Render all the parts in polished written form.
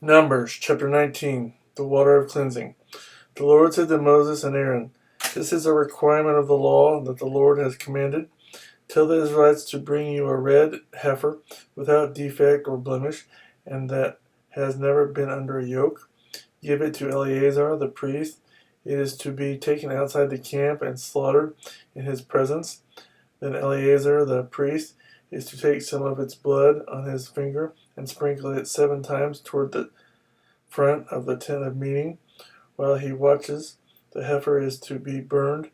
Numbers chapter 19. The water of cleansing. The Lord said to Moses and Aaron, "This is a requirement of the law that the Lord has commanded. Tell the Israelites to bring you a red heifer without defect or blemish, and that has never been under a yoke. Give it to Eleazar the priest. It is to be taken outside the camp and slaughtered in his presence. Then Eleazar the priest is to take some of its blood on his finger and sprinkle it 7 times toward the front of the tent of meeting. While he watches, the heifer is to be burned,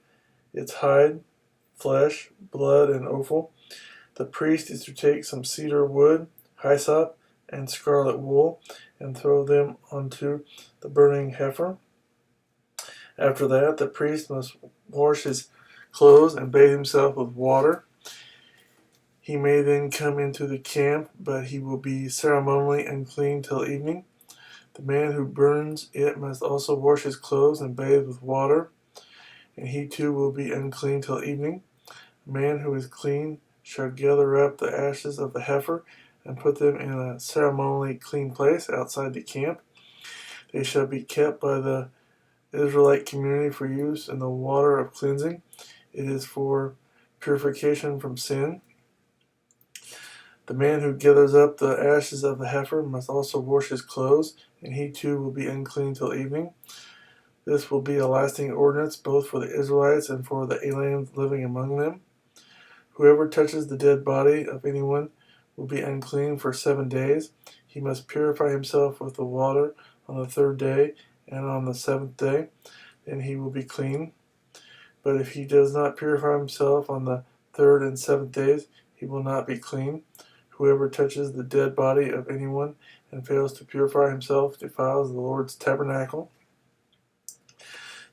its hide, flesh, blood, and offal. The priest is to take some cedar wood, hyssop, and scarlet wool, and throw them onto the burning heifer. After that, the priest must wash his clothes and bathe himself with water. He may then come into the camp, but he will be ceremonially unclean till evening. The man who burns it must also wash his clothes and bathe with water, and he too will be unclean till evening. A man who is clean shall gather up the ashes of the heifer and put them in a ceremonially clean place outside the camp. They shall be kept by the Israelite community for use in the water of cleansing. It is for purification from sin. The man who gathers up the ashes of the heifer must also wash his clothes, and he too will be unclean till evening. This will be a lasting ordinance both for the Israelites and for the aliens living among them. Whoever touches the dead body of anyone will be unclean for 7 days. He must purify himself with the water on the 3rd day and on the 7th day, then he will be clean. But if he does not purify himself on the 3rd and 7th days, he will not be clean. Whoever touches the dead body of anyone and fails to purify himself defiles the Lord's tabernacle.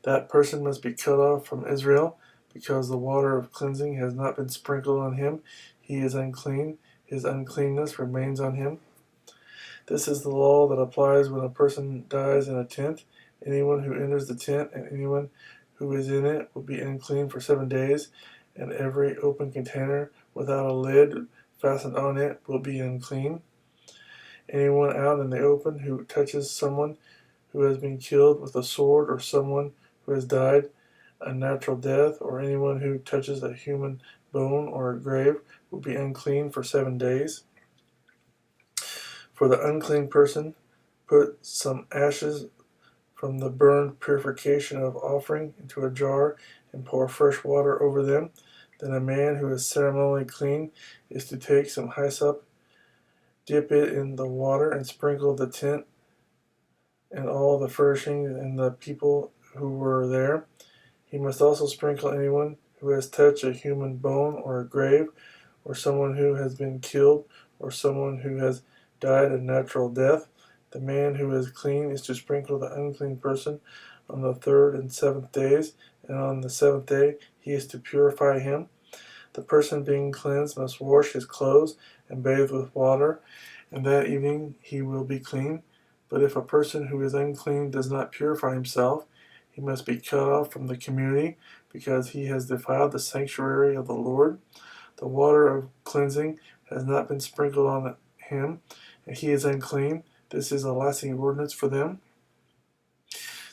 That person must be cut off from Israel, because the water of cleansing has not been sprinkled on him. He is unclean. His uncleanness remains on him. This is the law that applies when a person dies in a tent. Anyone who enters the tent and anyone who is in it will be unclean for 7 days, and every open container without a lid fastened on it will be unclean. Anyone out in the open who touches someone who has been killed with a sword, or someone who has died a natural death, or anyone who touches a human bone or a grave will be unclean for 7 days. For the unclean person, put some ashes from the burned purification of offering into a jar and pour fresh water over them. Then a man who is ceremonially clean is to take some hyssop, dip it in the water, and sprinkle the tent and all the furnishings and the people who were there. He must also sprinkle anyone who has touched a human bone or a grave, or someone who has been killed, or someone who has died a natural death. The man who is clean is to sprinkle the unclean person on the 3rd and 7th days, and on the 7th day he is to purify him. The person being cleansed must wash his clothes and bathe with water, and that evening he will be clean. But if a person who is unclean does not purify himself, he must be cut off from the community, because he has defiled the sanctuary of the Lord. The water of cleansing has not been sprinkled on him, and he is unclean. This is a lasting ordinance for them.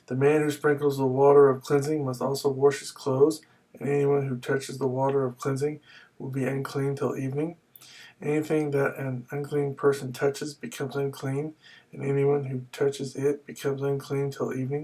The man who sprinkles the water of cleansing must also wash his clothes, and anyone who touches the water of cleansing will be unclean till evening. Anything that an unclean person touches becomes unclean, and anyone who touches it becomes unclean till evening.